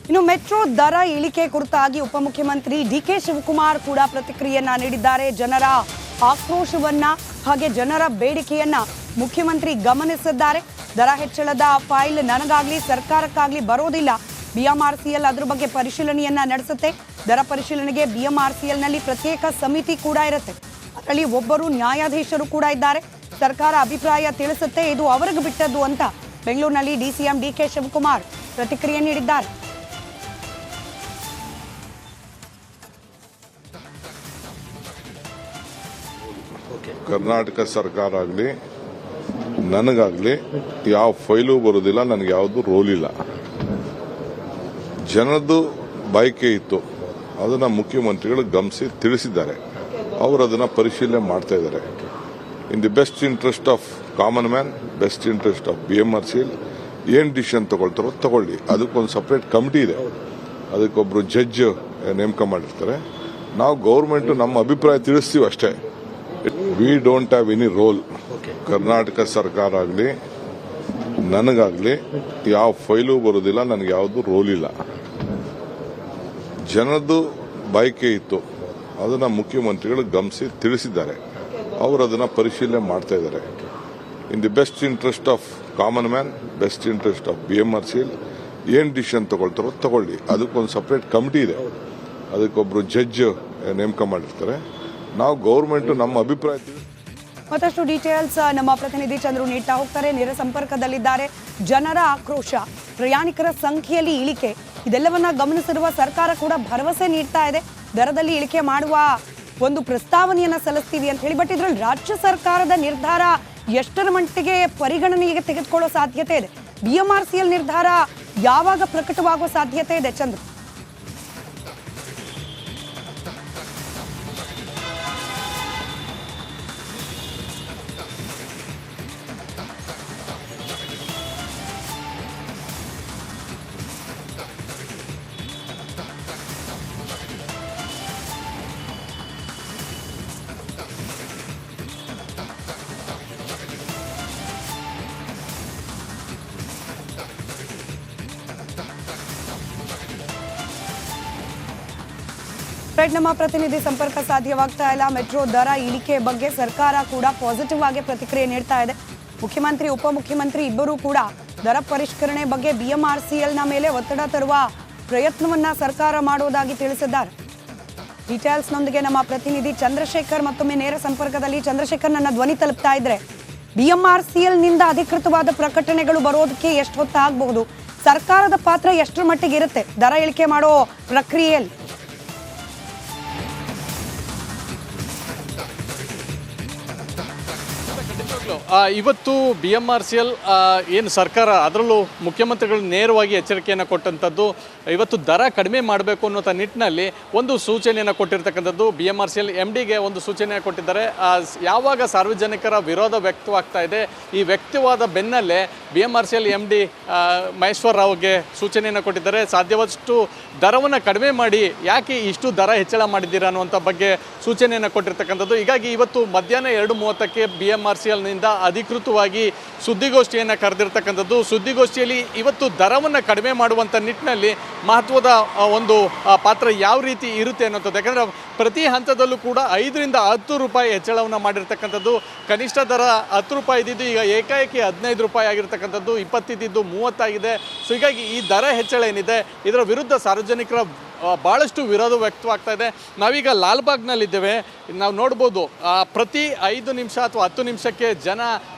ಇನ್ನು ಮೆಟ್ರೋ ದರ ಇಳಿಕೆ ಕುರಿತಾಗಿ ಉಪಮುಖ್ಯಮಂತ್ರಿ ಡಿಕೆ ಶಿವಕುಮಾರ್ ಕೂಡ ಪ್ರತಿಕ್ರಿಯೆಯನ್ನ ನೀಡಿದ್ದಾರೆ. ಜನರ ಆಕ್ರೋಶವನ್ನ ಹಾಗೆ ಜನರ ಬೇಡಿಕೆಯನ್ನ ಮುಖ್ಯಮಂತ್ರಿ ಗಮನಿಸಿದ್ದಾರೆ. ದರ ಹೆಚ್ಚಳದ ಫೈಲ್ ನನಗಾಗ್ಲಿ ಸರ್ಕಾರಕ್ಕಾಗ್ಲಿ ಬರೋದಿಲ್ಲ. ಬಿಎಂಆರ್ಸಿಎಲ್ ಅದ್ರ ಬಗ್ಗೆ ಪರಿಶೀಲನೆಯನ್ನ ನಡೆಸುತ್ತೆ. ದರ ಪರಿಶೀಲನೆಗೆ ಬಿಎಂಆರ್ಸಿಎಲ್ ನಲ್ಲಿ ಪ್ರತ್ಯೇಕ ಸಮಿತಿ ಕೂಡ ಇರುತ್ತೆ. ಅದರಲ್ಲಿ ಒಬ್ಬರು ನ್ಯಾಯಾಧೀಶರು ಕೂಡ ಇದ್ದಾರೆ. ಸರ್ಕಾರ ಅಭಿಪ್ರಾಯ ತಿಳಿಸುತ್ತೆ, ಇದು ಅವರಿಗೆ ಬಿಟ್ಟದ್ದು ಅಂತ ಬೆಂಗಳೂರಿನಲ್ಲಿ ಡಿಸಿಎಂ ಡಿಕೆ ಶಿವಕುಮಾರ್ ಪ್ರತಿಕ್ರಿಯೆ ನೀಡಿದ್ದಾರೆ. ಕರ್ನಾಟಕ ಸರ್ಕಾರ ಆಗಲಿ ನನಗಾಗಲಿ ಯಾವ ಫೈಲು ಬರೋದಿಲ್ಲ, ನನಗೆ ಯಾವುದು ರೋಲ್ ಇಲ್ಲ. ಜನದ್ದು ಬಯಕೆ ಇತ್ತು, ಅದನ್ನ ಮುಖ್ಯಮಂತ್ರಿಗಳು ಗಮನಿಸಿ ತಿಳಿಸಿದ್ದಾರೆ. ಅವರು ಅದನ್ನ ಪರಿಶೀಲನೆ ಮಾಡ್ತಾ ಇದ್ದಾರೆ. In the best interest of common man, best interest of BMRCL ಏನ್ ಡಿಸಿಷನ್ ತಗೊಳ್ತಾರೋ ತಗೊಳ್ಳಿ. ಅದಕ್ಕೊಂದು ಸಪರೇಟ್ ಕಮಿಟಿ ಇದೆ, ಅದಕ್ಕೊಬ್ರು ಜಡ್ಜ್ ನೇಮಕ ಮಾಡಿರ್ತಾರೆ. ನಾವು ಗೌರ್ಮೆಂಟ್ ನಮ್ಮ ಅಭಿಪ್ರಾಯ ತಿಳಿಸ್ತೀವಿ ಅಷ್ಟೇ. We don't have any role. Karnataka ಸರ್ಕಾರ ಆಗಲಿ ನನಗಾಗಲಿ ಯಾವ ಫೈಲು ಬರೋದಿಲ್ಲ, ನನಗೆ ಯಾವುದು ರೋಲ್ ಇಲ್ಲ. ಜನದ್ದು ಬಯಕೆ ಇತ್ತು, ಅದನ್ನ ಮುಖ್ಯಮಂತ್ರಿಗಳು ಗಮನಿಸಿ ತಿಳಿಸಿದ್ದಾರೆ. ಅವರು ಅದನ್ನ ಪರಿಶೀಲನೆ ಮಾಡ್ತಾ ಇದ್ದಾರೆ. In the best interest of common man, best interest of BMRCL ಏನ್ ಡಿಸಿಷನ್ ತಗೊಳ್ತಾರೋ ತಗೊಳ್ಳಿ. ಅದಕ್ಕೊಂದು ಸಪರೇಟ್ ಕಮಿಟಿ ಇದೆ, ಅದಕ್ಕೊಬ್ರು ಜಡ್ಜ್ ನೇಮಕ ಮಾಡಿರ್ತಾರೆ. ನಾವು ಗೌರ್ಮೆಂಟ್ ನಮ್ಮ ಅಭಿಪ್ರಾಯ. ಮತ್ತಷ್ಟು ಡೀಟೇಲ್ಸ್ ನಮ್ಮ ಪ್ರತಿನಿಧಿ ಚಂದ್ರು ನೀಡ್ತಾ ಹೋಗ್ತಾರೆ. ನೇರ ಸಂಪರ್ಕದಲ್ಲಿದ್ದಾರೆ. ಜನರ ಆಕ್ರೋಶ, ಪ್ರಯಾಣಿಕರ ಸಂಖ್ಯೆಯಲ್ಲಿ ಇಳಿಕೆ, ಇದೆಲ್ಲವನ್ನ ಗಮನಿಸಿರುವ ಸರ್ಕಾರ ಕೂಡ ಭರವಸೆ ನೀಡ್ತಾ ಇದೆ. ದರದಲ್ಲಿ ಇಳಿಕೆ ಮಾಡುವ ಒಂದು ಪ್ರಸ್ತಾವನೆಯನ್ನ ಸಲ್ಲಿಸ್ತೀವಿ ಅಂತ ಹೇಳಿ. ಬಟ್ ಇದ್ರಲ್ಲಿ ರಾಜ್ಯ ಸರ್ಕಾರದ ನಿರ್ಧಾರ ಎಷ್ಟರ ಮಟ್ಟಿಗೆ ಪರಿಗಣನೆಗೆ ತೆಗೆದುಕೊಳ್ಳೋ ಸಾಧ್ಯತೆ ಇದೆ? ಬಿಎಂಆರ್ಸಿಎಲ್ ನಿರ್ಧಾರ ಯಾವಾಗ ಪ್ರಕಟವಾಗುವ ಸಾಧ್ಯತೆ ಇದೆ ಚಂದ್ರು? ನಮ್ಮ ಪ್ರತಿನಿಧಿ ಸಂಪರ್ಕ ಸಾಧ್ಯವಾಗ್ತಾ ಇಲ್ಲ. ಮೆಟ್ರೋ ದರ ಇಳಿಕೆ ಬಗ್ಗೆ ಸರ್ಕಾರ ಕೂಡ ಪಾಸಿಟಿವ್ ಆಗಿ ಪ್ರತಿಕ್ರಿಯೆ ನೀಡ್ತಾ ಇದೆ. ಮುಖ್ಯಮಂತ್ರಿ ಉಪಮುಖ್ಯಮಂತ್ರಿ ಇಬ್ಬರೂ ಕೂಡ ದರ ಪರಿಷ್ಕರಣೆ ಬಗ್ಗೆ ಬಿಎಂಆರ್ಸಿಎಲ್ ನ ಮೇಲೆ ಒತ್ತಡ ತರುವ ಪ್ರಯತ್ನವನ್ನ ಸರ್ಕಾರ ಮಾಡುವುದಾಗಿ ತಿಳಿಸಿದ್ದಾರೆ. ಡೀಟೇಲ್ಸ್ ನೊಂದಿಗೆ ನಮ್ಮ ಪ್ರತಿನಿಧಿ ಚಂದ್ರಶೇಖರ್ ಮತ್ತೊಮ್ಮೆ ನೇರ ಸಂಪರ್ಕದಲ್ಲಿ. ಚಂದ್ರಶೇಖರ್, ನನ್ನ ಧ್ವನಿ ತಲುಪ್ತಾ ಇದ್ರೆ ಬಿಎಂಆರ್ಸಿಎಲ್ ನಿಂದ ಅಧಿಕೃತವಾದ ಪ್ರಕಟಣೆಗಳು ಬರೋದಕ್ಕೆ ಎಷ್ಟು ಹೊತ್ತಾಗಬಹುದು? ಸರ್ಕಾರದ ಪಾತ್ರ ಎಷ್ಟರ ಮಟ್ಟಿಗೆ ಇರುತ್ತೆ ದರ ಇಳಿಕೆ ಮಾಡೋ ಪ್ರಕ್ರಿಯೆಯಲ್ಲಿ? ಇವತ್ತು ಬಿಎಂಆರ್ಸಿಎಲ್ ಏನು ಸರ್ಕಾರ, ಅದರಲ್ಲೂ ಮುಖ್ಯಮಂತ್ರಿಗಳು ನೇರವಾಗಿ ಎಚ್ಚರಿಕೆಯನ್ನು ಕೊಟ್ಟಂಥದ್ದು. ಇವತ್ತು ದರ ಕಡಿಮೆ ಮಾಡಬೇಕು ಅನ್ನೋ ನಿಟ್ಟಿನಲ್ಲಿ ಒಂದು ಸೂಚನೆಯನ್ನು ಕೊಟ್ಟಿರ್ತಕ್ಕಂಥದ್ದು. ಬಿಎಂಆರ್ಸಿಎಲ್ MDಗೆ ಒಂದು ಸೂಚನೆಯನ್ನು ಕೊಟ್ಟಿದ್ದಾರೆ. ಯಾವಾಗ ಸಾರ್ವಜನಿಕರ ವಿರೋಧ ವ್ಯಕ್ತವಾಗ್ತಾ ಇದೆ, ಈ ವ್ಯಕ್ತವಾದ ಬೆನ್ನಲ್ಲೇ ಬಿಎಂಆರ್ಸಿಎಲ್ MD ಮಹೇಶ್ವರ್ ರಾವ್ಗೆ ಸೂಚನೆಯನ್ನು ಕೊಟ್ಟಿದ್ದಾರೆ. ಸಾಧ್ಯವಾದಷ್ಟು ದರವನ್ನು ಕಡಿಮೆ ಮಾಡಿ, ಯಾಕೆ ಇಷ್ಟು ದರ ಹೆಚ್ಚಳ ಮಾಡಿದ್ದೀರಾ ಅನ್ನುವಂಥ ಬಗ್ಗೆ ಸೂಚನೆಯನ್ನು ಕೊಟ್ಟಿರ್ತಕ್ಕಂಥದ್ದು. ಹೀಗಾಗಿ ಇವತ್ತು ಮಧ್ಯಾಹ್ನ 2:30ಕ್ಕೆ ಬಿಎಂಆರ್ಸಿಎಲ್ನಿಂದ ಅಧಿಕೃತವಾಗಿ ಸುದ್ದಿಗೋಷ್ಠಿಯನ್ನು ಕರೆದಿರ್ತಕ್ಕಂಥದ್ದು. ಸುದ್ದಿಗೋಷ್ಠಿಯಲ್ಲಿ ಇವತ್ತು ದರವನ್ನು ಕಡಿಮೆ ಮಾಡುವಂಥ ನಿಟ್ಟಿನಲ್ಲಿ ಮಹತ್ವದ ಒಂದು ಪಾತ್ರ ಯಾವ ರೀತಿ ಇರುತ್ತೆ ಅನ್ನೋಂಥದ್ದು. ಯಾಕಂದರೆ ಪ್ರತಿ ಹಂತದಲ್ಲೂ ಕೂಡ 5 ರಿಂದ 10 ರೂಪಾಯಿ ಹೆಚ್ಚಳವನ್ನು ಮಾಡಿರ್ತಕ್ಕಂಥದ್ದು. ಕನಿಷ್ಠ ದರ 10 ರೂಪಾಯಿ ಇದ್ದಿದ್ದು ಈಗ ಏಕಾಏಕಿ 15 ರೂಪಾಯಿ ಆಗಿರ್ತಕ್ಕಂಥದ್ದು, 20 ಇದ್ದಿದ್ದು 30 ಆಗಿದೆ. ಸೊ ಹೀಗಾಗಿ ಈ ದರ ಹೆಚ್ಚಳ ಏನಿದೆ, ಇದರ ವಿರುದ್ಧ ಸಾರ್ವಜನಿಕರ ಭಾಳಷ್ಟು ವಿರೋಧ ವ್ಯಕ್ತವಾಗ್ತಾ ಇದೆ. ನಾವೀಗ ಲಾಲ್ಬಾಗ್ನಲ್ಲಿದ್ದೇವೆ. ನಾವು ನೋಡ್ಬೋದು, ಪ್ರತಿ 5 ನಿಮಿಷ ಅಥವಾ 10 ನಿಮಿಷಕ್ಕೆ ಜನ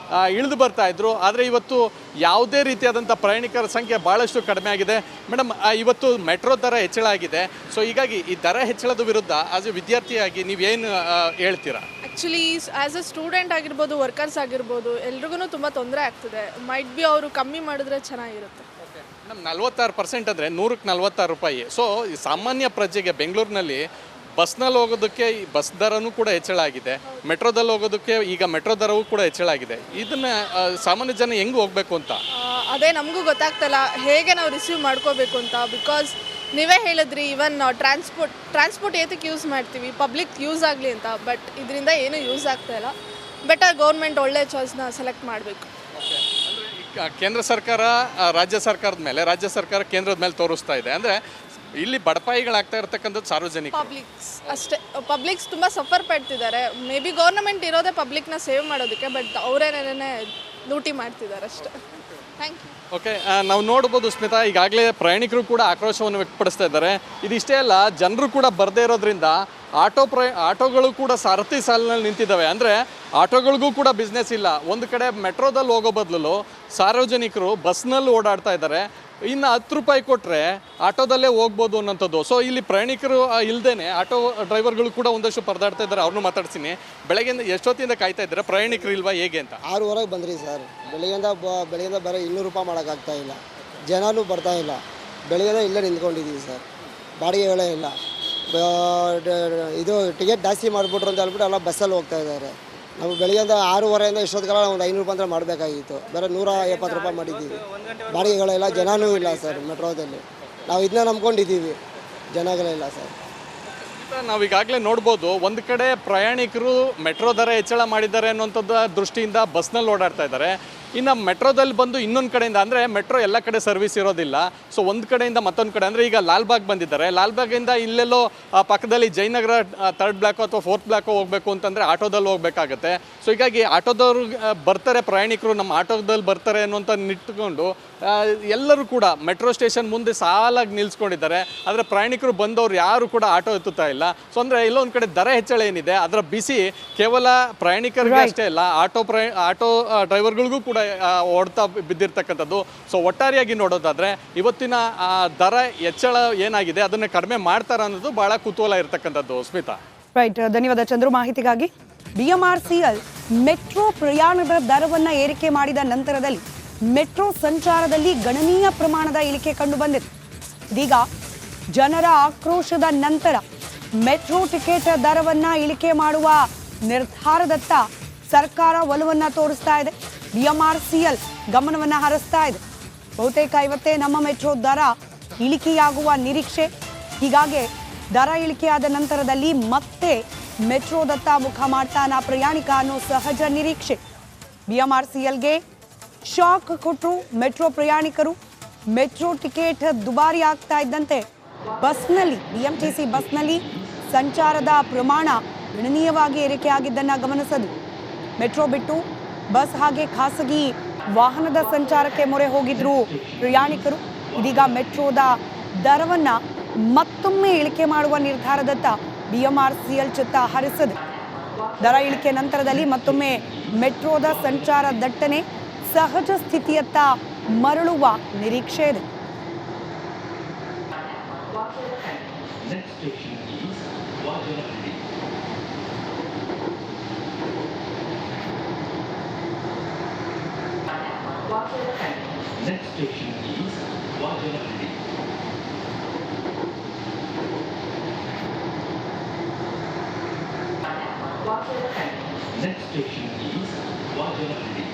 ಇಳಿದು ಬರ್ತಾ ಇದ್ರು. ಆದರೆ ಇವತ್ತು ಯಾವುದೇ ರೀತಿಯಾದಂಥ ಪ್ರಯಾಣಿಕರ ಸಂಖ್ಯೆ ಭಾಳಷ್ಟು ಕಡಿಮೆ ಆಗಿದೆ. ಮೇಡಮ್, ಇವತ್ತು ಮೆಟ್ರೋ ದರ ಹೆಚ್ಚಳ ಆಗಿದೆ. ಸೊ ಹೀಗಾಗಿ ಈ ದರ ಹೆಚ್ಚಳದ ವಿರುದ್ಧ ಆಸ್ ಎ ವಿದ್ಯಾರ್ಥಿಯಾಗಿ ನೀವೇನು ಹೇಳ್ತೀರಾ? ಆ್ಯಕ್ಚುಲಿ ಆ್ಯಸ್ ಎ ಸ್ಟೂಡೆಂಟ್ ಆಗಿರ್ಬೋದು, ವರ್ಕರ್ಸ್ ಆಗಿರ್ಬೋದು, ಎಲ್ರಿಗೂ ತುಂಬ ತೊಂದರೆ ಆಗ್ತಿದೆ. ಮೈಟ್ ಬಿ ಅವರು ಕಮ್ಮಿ ಮಾಡಿದ್ರೆ ಚೆನ್ನಾಗಿರುತ್ತೆ. ನಮ್ಮ 46% ಅಂದರೆ 100ಕ್ಕೆ 46 ರೂಪಾಯಿ. ಸೊ ಸಾಮಾನ್ಯ ಪ್ರಜೆಗೆ ಬೆಂಗಳೂರಿನಲ್ಲಿ ಬಸ್ನಲ್ಲಿ ಹೋಗೋದಕ್ಕೆ ಬಸ್ ದರನೂ ಕೂಡ ಹೆಚ್ಚಳ ಆಗಿದೆ. ಮೆಟ್ರೋದಲ್ಲಿ ಹೋಗೋದಕ್ಕೆ ಈಗ ಮೆಟ್ರೋ ದರವೂ ಕೂಡ ಹೆಚ್ಚಳ ಆಗಿದೆ. ಇದನ್ನು ಸಾಮಾನ್ಯ ಜನ ಹೆಂಗೆ ಹೋಗಬೇಕು ಅಂತ ಅದೇ ನಮಗೂ ಗೊತ್ತಾಗ್ತಲ್ಲ, ಹೇಗೆ ನಾವು ರಿಸೀವ್ ಮಾಡ್ಕೋಬೇಕು ಅಂತ. ಬಿಕಾಸ್ ನೀವೇ ಹೇಳಿದ್ರಿ, ಇವನ್ ಟ್ರಾನ್ಸ್ಪೋರ್ಟ್ ಏತಕ್ಕೆ ಯೂಸ್ ಮಾಡ್ತೀವಿ, ಪಬ್ಲಿಕ್ ಯೂಸ್ ಆಗಲಿ ಅಂತ. ಬಟ್ ಇದರಿಂದ ಏನೂ ಯೂಸ್ ಆಗ್ತಾಯಿಲ್ಲ. ಬೆಟರ್ ಗೌರ್ಮೆಂಟ್ ಒಳ್ಳೆ ಚಾಯ್ಸ್ನ ಸೆಲೆಕ್ಟ್ ಮಾಡಬೇಕು. ಕೇಂದ್ರ ಸರ್ಕಾರ ರಾಜ್ಯ ಸರ್ಕಾರದ ಮೇಲೆ, ರಾಜ್ಯ ಸರ್ಕಾರ ಕೇಂದ್ರದ ಮೇಲೆ ತೋರಿಸ್ತಾ ಇದೆ. ಅಂದರೆ ಇಲ್ಲಿ ಬಡಪಾಯಿಗಳಾಗ್ತಾ ಇರ್ತಕ್ಕಂಥದ್ದು ಸಾರ್ವಜನಿಕ ಪಬ್ಲಿಕ್ಸ್ ಅಷ್ಟೇ. ಪಬ್ಲಿಕ್ಸ್ ತುಂಬ ಸಫರ್ ಪಡ್ತಿದ್ದಾರೆ. ಮೇ ಬಿ ಗೌರ್ಮೆಂಟ್ ಇರೋದೇ ಪಬ್ಲಿಕ್ನ ಸೇವ್ ಮಾಡೋದಕ್ಕೆ, ಬಟ್ ಅವರೇನೇ ಲೂಟಿ ಮಾಡ್ತಿದ್ದಾರೆ ಅಷ್ಟೇ. Thank you. ಓಕೆ, ನಾವು ನೋಡ್ಬೋದು ಸ್ಮಿತಾ, ಈಗಾಗಲೇ ಪ್ರಯಾಣಿಕರು ಕೂಡ ಆಕ್ರೋಶವನ್ನು ವ್ಯಕ್ತಪಡಿಸ್ತಾ ಇದ್ದಾರೆ. ಇದಿಷ್ಟೇ ಅಲ್ಲ, ಜನರು ಕೂಡ ಬರದೇ ಇರೋದ್ರಿಂದ ಆಟೋಗಳು ಕೂಡ ಸಾರಥಿ ಸಾಲಿನಲ್ಲಿ ನಿಂತಿದ್ದಾವೆ. ಅಂದರೆ ಆಟೋಗಳಿಗೂ ಕೂಡ ಬಿಸ್ನೆಸ್ ಇಲ್ಲ. ಒಂದು ಕಡೆ ಮೆಟ್ರೋದಲ್ಲಿ ಹೋಗೋ ಬದಲು ಸಾರ್ವಜನಿಕರು ಬಸ್ನಲ್ಲಿ ಓಡಾಡ್ತಾ ಇದ್ದಾರೆ. ಇನ್ನು 10 ರೂಪಾಯಿ ಕೊಟ್ಟರೆ ಆಟೋದಲ್ಲೇ ಹೋಗ್ಬೋದು ಅನ್ನೋಂಥದ್ದು. ಸೊ ಇಲ್ಲಿ ಪ್ರಯಾಣಿಕರು ಇಲ್ಲದೇ ಆಟೋ ಡ್ರೈವರ್ಗಳು ಕೂಡ ಒಂದಷ್ಟು ಪರದಾಡ್ತಾ ಇದ್ದಾರೆ. ಅವ್ರನ್ನೂ ಮಾತಾಡ್ತೀನಿ. ಬೆಳಗ್ಗೆಯಿಂದ ಎಷ್ಟೊತ್ತಿಂದ ಕಾಯ್ತಾ ಇದ್ದಾರೆ, ಪ್ರಯಾಣಿಕರು ಇಲ್ವಾ ಹೇಗೆ ಅಂತ? 6:30 ಬಂದ್ರಿ ಸರ್. ಬೆಳಗ್ಗೆಯಿಂದ ಬರೀ 200 ರೂಪಾಯಿ ಮಾಡೋಕ್ಕಾಗ್ತಾ ಇಲ್ಲ. ಜನನೂ ಬರ್ತಾ ಇಲ್ಲ. ಬೆಳಗ್ಗೆಯಿಂದ ಇಲ್ಲೇ ನಿಂತ್ಕೊಂಡಿದ್ದೀವಿ ಸರ್. ಬಾಡಿಗೆಗಳೇ ಇಲ್ಲ. ಇದು ಟಿಕೆಟ್ ಜಾಸ್ತಿ ಮಾಡಿಬಿಟ್ರು ಅಂತ ಹೇಳ್ಬಿಟ್ಟು ಎಲ್ಲ ಬಸ್ಸಲ್ಲಿ ಹೋಗ್ತಾ ಇದ್ದಾರೆ. ನಾವು ಬೆಳಗ್ಗೆಯಿಂದ 6:30 ಇಷ್ಟೊತ್ತಿಗೆಲ್ಲ ಒಂದು 500 ರೂಪಾಯಿ ಅಂದರೆ ಮಾಡಬೇಕಾಗಿತ್ತು. ಬೇರೆ 170 ರೂಪಾಯಿ ಮಾಡಿದ್ದೀವಿ. ಬಾಡಿಗೆಗಳೆಲ್ಲ ಜನನೂ ಇಲ್ಲ ಸರ್. ಮೆಟ್ರೋದಲ್ಲಿ ನಾವು ಇದನ್ನ ನಂಬ್ಕೊಂಡಿದ್ದೀವಿ, ಜನಗಳಿಲ್ಲ ಸರ್. ನಾವು ಈಗಾಗಲೇ ನೋಡ್ಬೋದು, ಒಂದು ಕಡೆ ಪ್ರಯಾಣಿಕರು ಮೆಟ್ರೋ ದರ ಹೆಚ್ಚಳ ಮಾಡಿದ್ದಾರೆ ಅನ್ನುವಂಥದ್ದು ದೃಷ್ಟಿಯಿಂದ ಬಸ್ನಲ್ಲಿ ಓಡಾಡ್ತಾ ಇದ್ದಾರೆ. ಇನ್ನು ಮೆಟ್ರೋದಲ್ಲಿ ಬಂದು ಇನ್ನೊಂದು ಕಡೆಯಿಂದ, ಅಂದರೆ ಮೆಟ್ರೋ ಎಲ್ಲ ಕಡೆ ಸರ್ವಿಸ್ ಇರೋದಿಲ್ಲ. ಸೊ ಒಂದು ಕಡೆಯಿಂದ ಮತ್ತೊಂದು ಕಡೆ, ಅಂದರೆ ಈಗ ಲಾಲ್ಬಾಗ್ ಬಂದಿದ್ದಾರೆ. ಲಾಲ್ಬಾಗಿಂದ ಇಲ್ಲೆಲ್ಲೋ ಪಕ್ಕದಲ್ಲಿ ಜಯನಗರ 3rd ಬ್ಲಾಕು ಅಥವಾ 4th ಬ್ಲಾಕು ಹೋಗಬೇಕು ಅಂತಂದರೆ ಆಟೋದಲ್ಲಿ ಹೋಗಬೇಕಾಗತ್ತೆ. ಸೊ ಹೀಗಾಗಿ ಆಟೋದವರು ಬರ್ತಾರೆ, ಪ್ರಯಾಣಿಕರು ನಮ್ಮ ಆಟೋದಲ್ಲಿ ಬರ್ತಾರೆ ಅನ್ನುವಂಥ ನಿಟ್ಟುಕೊಂಡು ಎಲ್ಲರೂ ಕೂಡ ಮೆಟ್ರೋ ಸ್ಟೇಷನ್ ಮುಂದೆ ಸಾಲಾಗಿ ನಿಲ್ಲಿಸ್ಕೊಂಡಿದ್ದಾರೆ. ಆದರೆ ಪ್ರಯಾಣಿಕರು ಬಂದವರು ಯಾರು ಕೂಡ ಆಟೋ ಎತ್ತುತ್ತಾ ಇಲ್ಲ. ಸೊ ಅಂದರೆ ಎಲ್ಲೋ ಒಂದು ಕಡೆ ದರ ಹೆಚ್ಚಳ ಏನಿದೆ ಅದರ ಬಿಸಿ ಕೇವಲ ಪ್ರಯಾಣಿಕರಿಗೆ ಅಷ್ಟೇ ಇಲ್ಲ, ಆಟೋ ಡ್ರೈವರ್ಗಳಿಗೂ ಕೂಡ ಹೊಡ್ತಾ ಬಿದ್ದಿರ್ತಕ್ಕಂಥದ್ದು. ಸೊ ಒಟ್ಟಾರೆಯಾಗಿ ನೋಡೋದಾದರೆ ಇವತ್ತಿನ ದರ ಹೆಚ್ಚಳ ಏನಾಗಿದೆ ಅದನ್ನು ಕಡಿಮೆ ಮಾಡ್ತಾರ ಅನ್ನೋದು ಭಾಳ ಕುತೂಹಲ ಇರತಕ್ಕಂಥದ್ದು. ಸ್ಮಿತಾ. ರೈಟ್, ಧನ್ಯವಾದ ಚಂದ್ರು ಮಾಹಿತಿಗಾಗಿ. BMRCL ಮೆಟ್ರೋ ಪ್ರಯಾಣದ ದರವನ್ನು ಏರಿಕೆ ಮಾಡಿದ ನಂತರದಲ್ಲಿ ಮೆಟ್ರೋ ಸಂಚಾರದಲ್ಲಿ ಗಣನೀಯ ಪ್ರಮಾಣದ ಇಳಿಕೆ ಕಂಡು ಬಂದಿದೆ. ಇದೀಗ ಜನರ ಆಕ್ರೋಶದ ನಂತರ ಮೆಟ್ರೋ ಟಿಕೆಟ್ ದರವನ್ನ ಇಳಿಕೆ ಮಾಡುವ ನಿರ್ಧಾರದತ್ತ ಸರ್ಕಾರ ಒಲವನ್ನ ತೋರಿಸ್ತಾ ಇದೆ. BMRCL ಗಮನವನ್ನ ಹರಿಸ್ತಾ ಇದೆ. ಬಹುತೇಕ ಇವತ್ತೇ ನಮ್ಮ ಮೆಟ್ರೋ ದರ ಇಳಿಕೆಯಾಗುವ ನಿರೀಕ್ಷೆ. ಹೀಗಾಗಿ ದರ ಇಳಿಕೆಯಾದ ನಂತರದಲ್ಲಿ ಮತ್ತೆ ಮೆಟ್ರೋದತ್ತ ಮುಖ ಮಾಡ್ತಾನ ಪ್ರಯಾಣಿಕ ಅನ್ನೋ ಸಹಜ ನಿರೀಕ್ಷೆ. BMRCLಗೆ ಶಾಕ್ ಕೊಟ್ಟರು ಮೆಟ್ರೋ ಪ್ರಯಾಣಿಕರು. ಮೆಟ್ರೋ ಟಿಕೆಟ್ ದುಬಾರಿ ಆಗ್ತಾ ಇದ್ದಂತೆ ಬಸ್ನಲ್ಲಿ, BMTC ಬಸ್ನಲ್ಲಿ ಸಂಚಾರದ ಪ್ರಮಾಣ ಗಣನೀಯವಾಗಿ ಏರಿಕೆಯಾಗಿದ್ದನ್ನು ಗಮನಿಸದು. ಮೆಟ್ರೋ ಬಿಟ್ಟು ಬಸ್ ಹಾಗೆ ಖಾಸಗಿ ವಾಹನದ ಸಂಚಾರಕ್ಕೆ ಮೊರೆ ಹೋಗಿದ್ರು ಪ್ರಯಾಣಿಕರು. ಇದೀಗ ಮೆಟ್ರೋದ ದರವನ್ನು ಮತ್ತೊಮ್ಮೆ ಇಳಿಕೆ ಮಾಡುವ ನಿರ್ಧಾರದತ್ತ BMRCL ಚಿತ್ತ ಹರಿಸಿದೆ. ದರ ಇಳಿಕೆ ನಂತರದಲ್ಲಿ ಮತ್ತೊಮ್ಮೆ ಮೆಟ್ರೋದ ಸಂಚಾರ ದಟ್ಟಣೆ ಸಹಜ ಸ್ಥಿತಿಯತ್ತ ಮರಳುವ ನಿರೀಕ್ಷೆ ಇದೆ. Next station is Vajarahalli. Next station is Vajarahalli. Next station is Vajarahalli.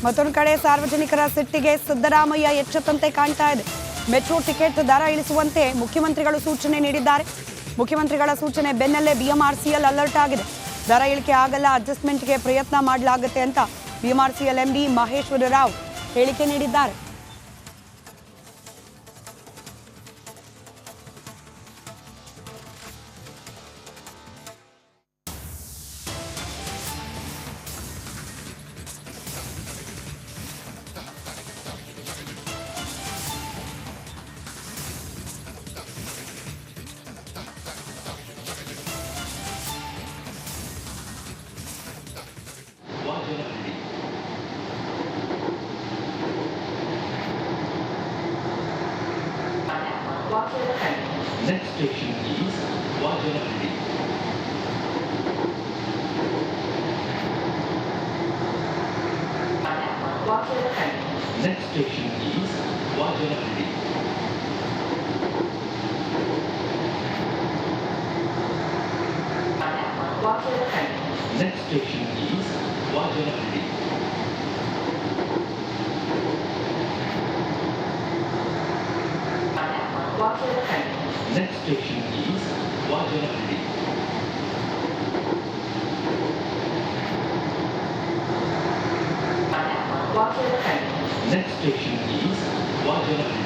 ಮತ್ತೊಂದು ಕಡೆ ಸಾರ್ವಜನಿಕರ ಸಿಟ್ಟಿಗೆ ಸಿದ್ದರಾಮಯ್ಯ ಎಚ್ಚೆತ್ತಂತೆ ಕಾಣ್ತಾ ಇದೆ. ಮೆಟ್ರೋ ಟಿಕೆಟ್ ದರ ಇಳಿಸುವಂತೆ ಮುಖ್ಯಮಂತ್ರಿಗಳು ಸೂಚನೆ ನೀಡಿದ್ದಾರೆ. ಮುಖ್ಯಮಂತ್ರಿಗಳ ಸೂಚನೆ ಬೆನ್ನಲ್ಲೇ BMRCL ಅಲರ್ಟ್ ಆಗಿದೆ. ದರ ಇಳಿಕೆ ಆಗಲ್ಲ, ಅಡ್ಜಸ್ಟ್ಮೆಂಟ್ಗೆ ಪ್ರಯತ್ನ ಮಾಡಲಾಗುತ್ತೆ ಅಂತ BMRCL MD ಮಹೇಶ್ವರ ರಾವ್ ಹೇಳಿಕೆ ನೀಡಿದ್ದಾರೆ. Next station is Vajarahalli. Next station is Vajarahalli. Next station is Vajanahandi. Next station is Vajanahandi. Next station is Vajanahandi.